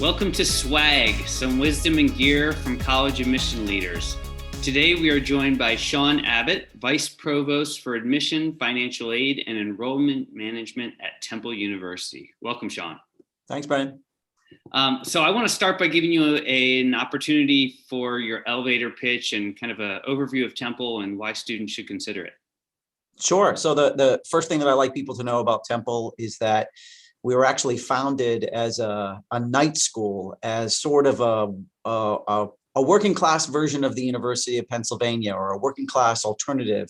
Welcome to Swag, some wisdom and gear from college admission leaders. Today we are joined by Shawn Abbott, Vice Provost for Admission, Financial Aid, and Enrollment Management at Temple University. Welcome, Shawn. Thanks, Brian. So I want to start by giving you an opportunity for your elevator pitch and kind of an overview of Temple and why students should consider it. Sure. So the first thing that I like people to know about Temple is that we were actually founded as a night school, as sort of a working class version of the University of Pennsylvania, or a working class alternative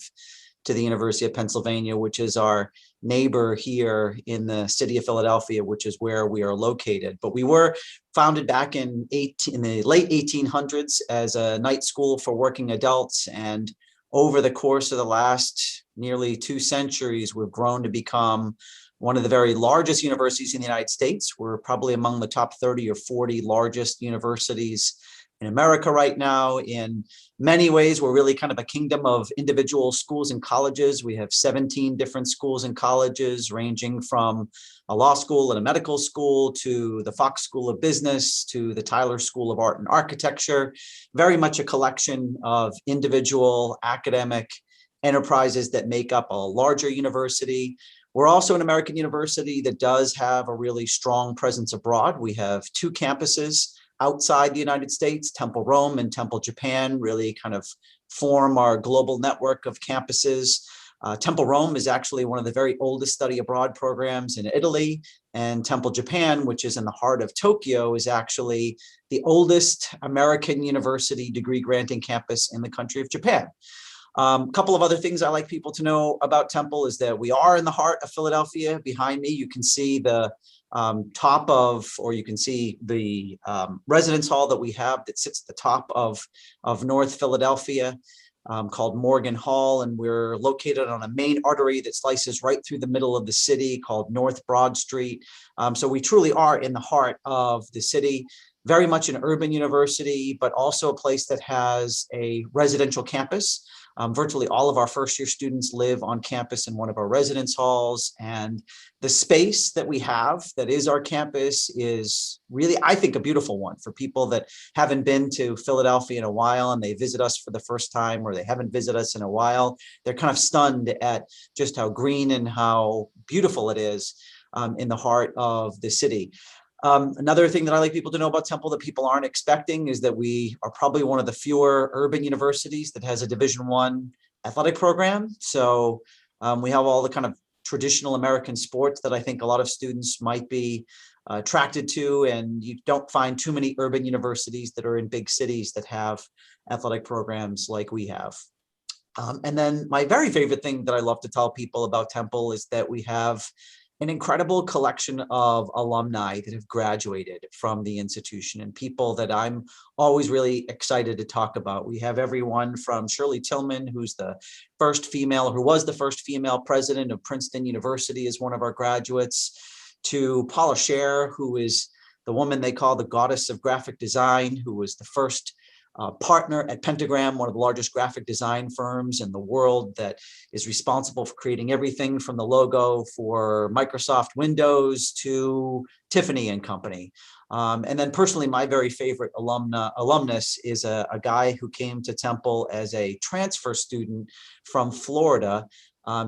to the University of Pennsylvania, which is our neighbor here in the city of Philadelphia, which is where we are located. But we were founded back in the late 1800s as a night school for working adults. And over the course of the last nearly 2 centuries, we've grown to become one of the very largest universities in the United States. We're probably among the top 30 or 40 largest universities in America right now. In many ways, we're really kind of a kingdom of individual schools and colleges. We have 17 different schools and colleges, ranging from a law school and a medical school to the Fox School of Business to the Tyler School of Art and Architecture. Very much a collection of individual academic enterprises that make up a larger university. We're also an American university that does have a really strong presence abroad. We have 2 campuses outside the United States, Temple Rome and Temple Japan, really kind of form our global network of campuses. Temple Rome is actually one of the very oldest study abroad programs in Italy, and Temple Japan, which is in the heart of Tokyo, is actually the oldest American university degree granting campus in the country of Japan. A couple of other things I like people to know about Temple is that we are in the heart of Philadelphia. Behind me, you can see the top of, or you can see the residence hall that we have that sits at the top of North Philadelphia, called Morgan Hall. And we're located on a main artery that slices right through the middle of the city called North Broad Street. So we truly are in the heart of the city. Very much an urban university, but also a place that has a residential campus. Virtually all of our first-year students live on campus in one of our residence halls, and the space that we have that is our campus is really, I think, a beautiful one for people that haven't been to Philadelphia in a while and they visit us for the first time, or they haven't visited us in a while. They're kind of stunned at just how green and how beautiful it is in the heart of the city. Another thing that I like people to know about Temple that people aren't expecting is that we are probably one of the fewer urban universities that has a Division I athletic program. So we have all the kind of traditional American sports that I think a lot of students might be attracted to, and you don't find too many urban universities that are in big cities that have athletic programs like we have. And then my very favorite thing that I love to tell people about Temple is that we have an incredible collection of alumni that have graduated from the institution, and people that I'm always really excited to talk about. We have everyone from Shirley Tillman, who was the first female president of Princeton University, as one of our graduates, to Paula Scher, who is the woman they call the goddess of graphic design, who was the first partner at Pentagram, one of the largest graphic design firms in the world, that is responsible for creating everything from the logo for Microsoft Windows to Tiffany and Company. And then personally, my very favorite alumnus is a guy who came to Temple as a transfer student from Florida.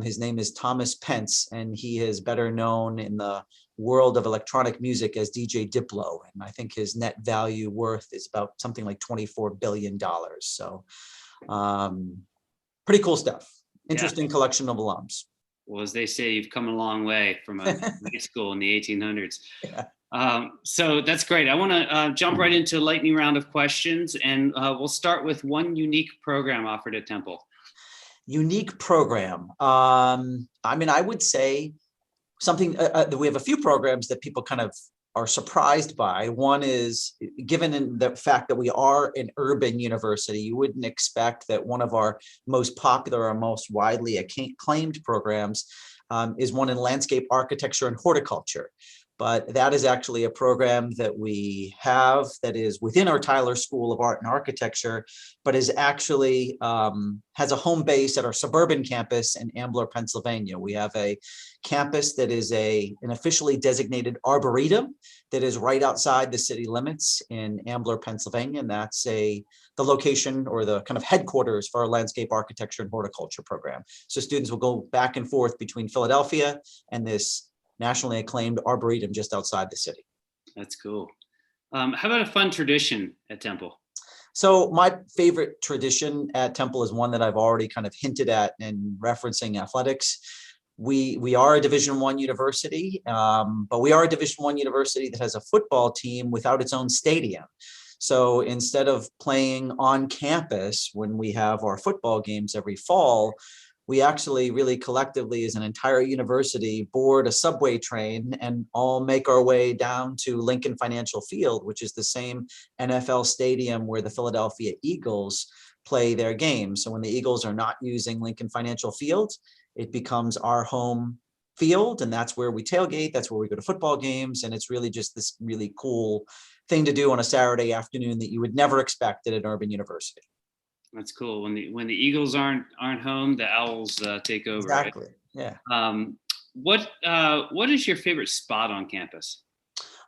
His name is Thomas Pence, and he is better known in the world of electronic music as DJ Diplo. And I think his net value worth is about something like $24 billion. So pretty cool stuff. Interesting collection of alums. Well, as they say, you've come a long way from a high school in the 1800s. Yeah. So that's great. I want to jump right into a lightning round of questions, and we'll start with one unique program offered at Temple. Unique program. I mean, I would say something that we have a few programs that people kind of are surprised by. One is, given the fact that we are an urban university, you wouldn't expect that one of our most popular or most widely acclaimed programs is one in landscape architecture and horticulture. but that is actually a program that we have that is within our Tyler School of Art and Architecture, but is actually has a home base at our suburban campus in Ambler, Pennsylvania. We have a campus that is an officially designated arboretum that is right outside the city limits in Ambler, Pennsylvania, and that's the location or the kind of headquarters for our landscape architecture and horticulture program. So students will go back and forth between Philadelphia and this nationally acclaimed arboretum just outside the city. That's cool. How about a fun tradition at Temple? So my favorite tradition at Temple is one that I've already kind of hinted at in referencing athletics. We are a Division I university, but we are a Division I university that has a football team without its own stadium. So instead of playing on campus when we have our football games every fall, we actually really collectively as an entire university board a subway train and all make our way down to Lincoln Financial Field, which is the same NFL stadium where the Philadelphia Eagles play their games. So when the Eagles are not using Lincoln Financial Field, it becomes our home field, and that's where we tailgate, that's where we go to football games, and it's really just this really cool thing to do on a Saturday afternoon that you would never expect at an urban university. That's cool. When the Eagles aren't home, the Owls take over. Exactly. Right? Yeah. What is your favorite spot on campus?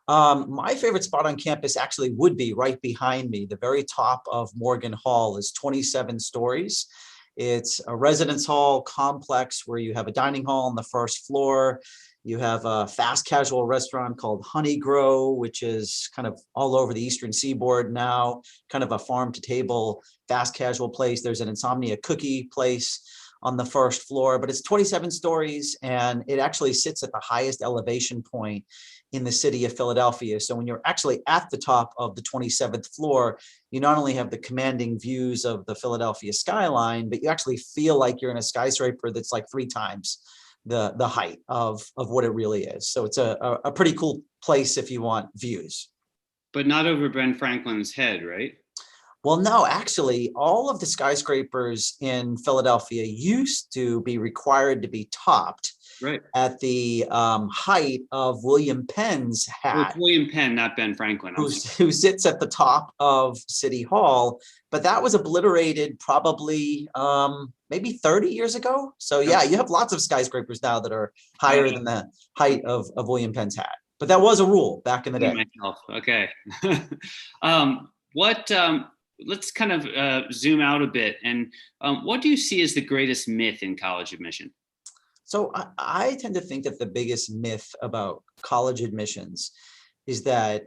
My favorite spot on campus actually would be right behind me. The very top of Morgan Hall is 27 stories. It's a residence hall complex where you have a dining hall on the first floor. You have a fast casual restaurant called Honey Grow, which is kind of all over the Eastern Seaboard now, kind of a farm to table fast casual place. There's an Insomnia cookie place on the first floor, but it's 27 stories and it actually sits at the highest elevation point in the city of Philadelphia. So when you're actually at the top of the 27th floor, you not only have the commanding views of the Philadelphia skyline, but you actually feel like you're in a skyscraper that's like 3 times the height of what it really is. So it's a pretty cool place if you want views. But not over Ben Franklin's head, right? Well, no, actually, all of the skyscrapers in Philadelphia used to be required to be topped at the height of William Penn's hat. Oh, it's William Penn, not Ben Franklin. Who sits at the top of City Hall. But that was obliterated probably maybe 30 years ago. So yeah, you have lots of skyscrapers now that are higher than the height of William Penn's hat. But that was a rule back in the day. Okay. Let's kind of zoom out a bit. And what do you see as the greatest myth in college admission? So I tend to think that the biggest myth about college admissions is that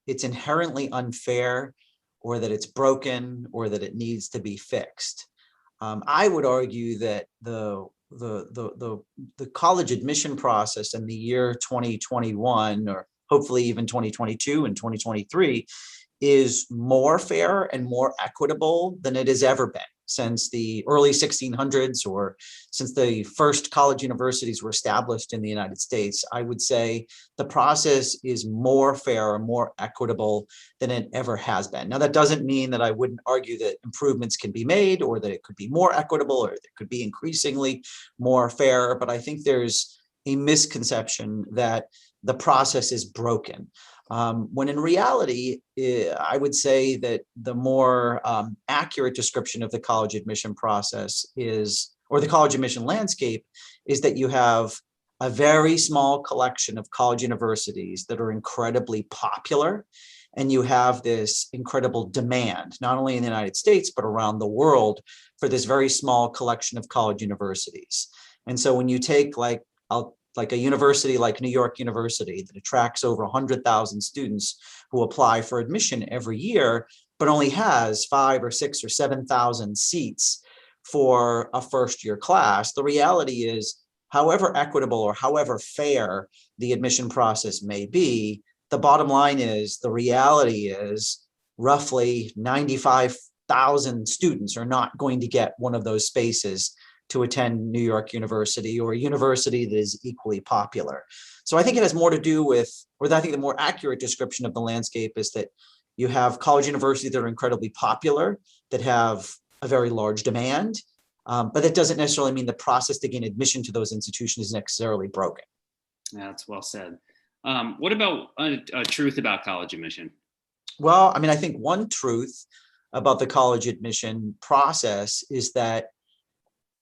it's inherently unfair, or that it's broken, or that it needs to be fixed. I would argue that the college admission process in the year 2021, or hopefully even 2022 and 2023, is more fair and more equitable than it has ever been since the early 1600s, or since the first college universities were established in the United States. I would say the process is more fair and more equitable than it ever has been. Now, that doesn't mean that I wouldn't argue that improvements can be made, or that it could be more equitable, or that it could be increasingly more fair, but I think there's a misconception that the process is broken. When in reality, I would say that the more accurate description of the college admission process is, or the college admission landscape, is that you have a very small collection of college universities that are incredibly popular, and you have this incredible demand, not only in the United States, but around the world, for this very small collection of college universities. And so when you take like a university like New York University that attracts over 100,000 students who apply for admission every year, but only has 5 or 6 or 7,000 seats for a first-year class, the reality is, however equitable or however fair the admission process may be, the bottom line is, the reality is, roughly 95,000 students are not going to get one of those spaces to attend New York University, or a university that is equally popular. So I think it has more to do with, or I think the more accurate description of the landscape is that you have college universities that are incredibly popular, that have a very large demand, but that doesn't necessarily mean the process to gain admission to those institutions is necessarily broken. Yeah, that's well said. What about a truth about college admission? Well, I mean, I think one truth about the college admission process is that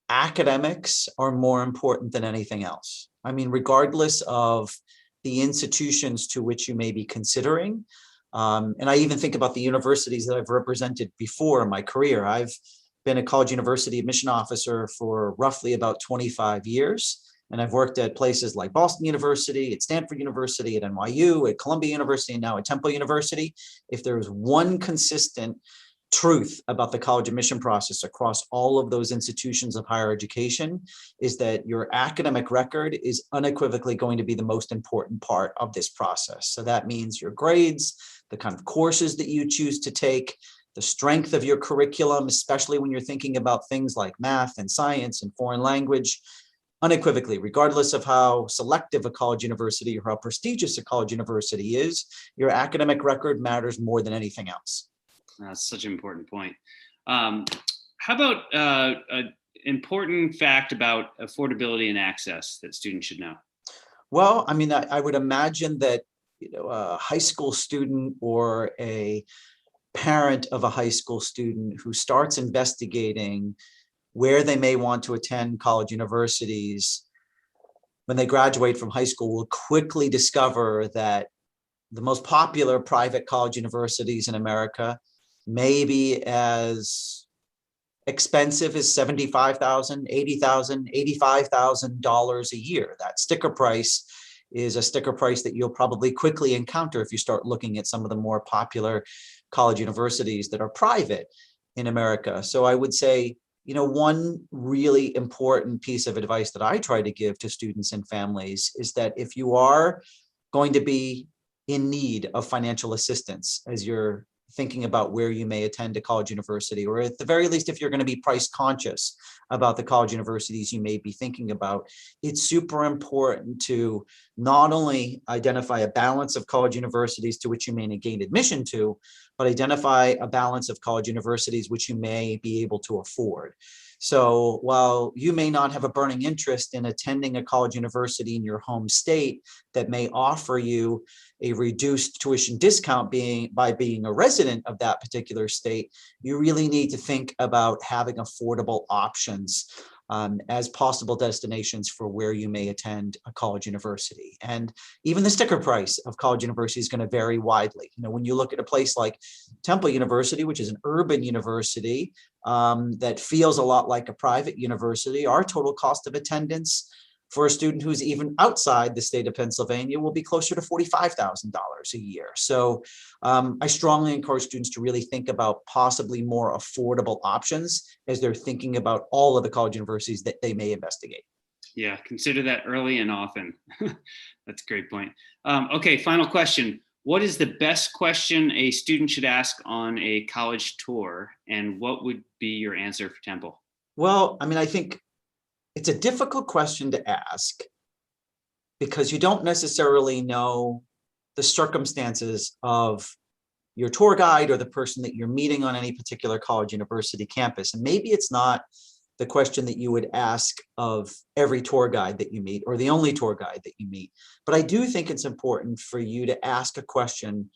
academics are more important than anything else. I mean, regardless of the institutions to which you may be considering. And I even think about the universities that I've represented before in my career. I've been a college university admission officer for roughly about 25 years. And I've worked at places like Boston University, at Stanford University, at NYU, at Columbia University, and now at Temple University. If there's one consistent truth about the college admission process across all of those institutions of higher education, is that your academic record is unequivocally going to be the most important part of this process. So that means your grades, the kind of courses that you choose to take, the strength of your curriculum, especially when you're thinking about things like math and science and foreign language. Unequivocally, regardless of how selective a college university or how prestigious a college university is, your academic record matters more than anything else. That's such an important point. How about an important fact about affordability and access that students should know? Well, I mean, I would imagine that a high school student or a parent of a high school student who starts investigating where they may want to attend college universities when they graduate from high school will quickly discover that the most popular private college universities in America may be as expensive as $75,000, $80,000, $85,000 a year. That sticker price is a sticker price that you'll probably quickly encounter if you start looking at some of the more popular college universities that are private in America. So I would say, one really important piece of advice that I try to give to students and families is that if you are going to be in need of financial assistance as you're thinking about where you may attend a college university, or at the very least, if you're going to be price conscious about the college universities you may be thinking about, it's super important to not only identify a balance of college universities to which you may gain admission to, but identify a balance of college universities which you may be able to afford. So while you may not have a burning interest in attending a college university in your home state that may offer you a reduced tuition discount by being a resident of that particular state, you really need to think about having affordable options as possible destinations for where you may attend a college university. And even the sticker price of college university is going to vary widely. When you look at a place like Temple University, which is an urban university that feels a lot like a private university, our total cost of attendance for a student who's even outside the state of Pennsylvania will be closer to $45,000 a year. So I strongly encourage students to really think about possibly more affordable options as they're thinking about all of the college universities that they may investigate. Yeah, consider that early and often. That's a great point. Okay, final question. What is the best question a student should ask on a college tour, and what would be your answer for Temple? Well, I mean, I think it's a difficult question to ask because you don't necessarily know the circumstances of your tour guide or the person that you're meeting on any particular college university campus. And maybe it's not the question that you would ask of every tour guide that you meet or the only tour guide that you meet. But I do think it's important for you to ask a question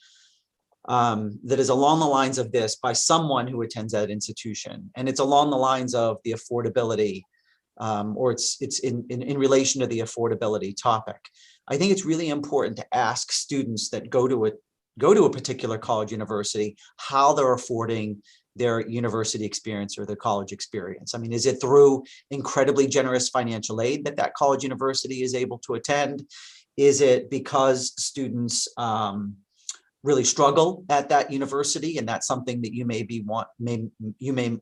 that is along the lines of this by someone who attends that institution. And it's along the lines of the affordability, or it's in relation to the affordability topic. I think it's really important to ask students that go to a particular college university how they're affording their university experience or their college experience. I mean, is it through incredibly generous financial aid that college university is able to attend? Is it because students really struggle at that university, and that's something that you may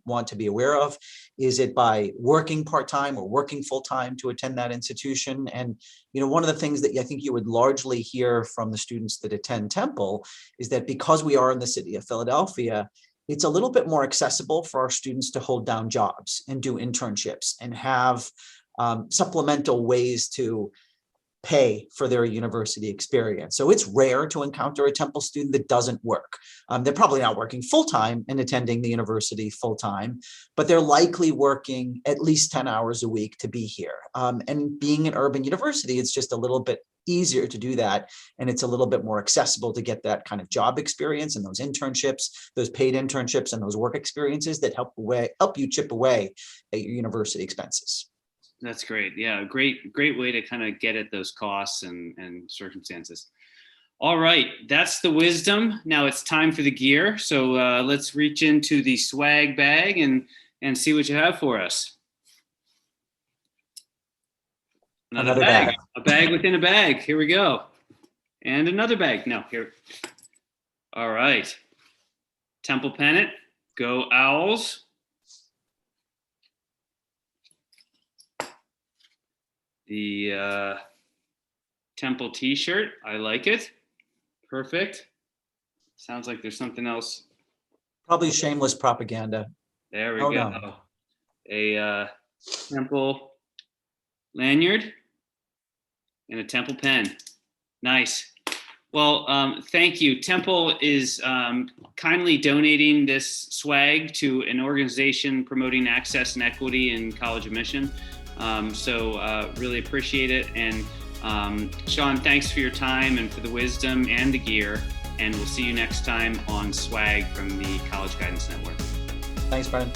want to be aware of? Is it by working part-time or working full-time to attend that institution? And one of the things that I think you would largely hear from the students that attend Temple is that because we are in the city of Philadelphia, it's a little bit more accessible for our students to hold down jobs and do internships and have supplemental ways to pay for their university experience. So it's rare to encounter a Temple student that doesn't work. They're probably not working full-time and attending the university full-time, but they're likely working at least 10 hours a week to be here. And being an urban university, it's just a little bit easier to do that. And it's a little bit more accessible to get that kind of job experience and those internships, those paid internships and those work experiences that help you chip away at your university expenses. That's great. Yeah, great way to kind of get at those costs and circumstances. All right, that's the wisdom. Now it's time for the gear. So let's reach into the swag bag and see what you have for us. Another bag. A bag within a bag. Here we go. And another bag. No, here. All right. Temple pennant. Go Owls. The Temple t-shirt. I like it. Perfect. Sounds like there's something else. Probably shameless propaganda. There we go. No. A Temple lanyard and a Temple pen. Nice. Well, thank you. Temple is kindly donating this swag to an organization promoting access and equity in college admission. So really appreciate it. And Shawn, thanks for your time and for the wisdom and the gear. And we'll see you next time on Swag from the College Guidance Network. Thanks, Brian.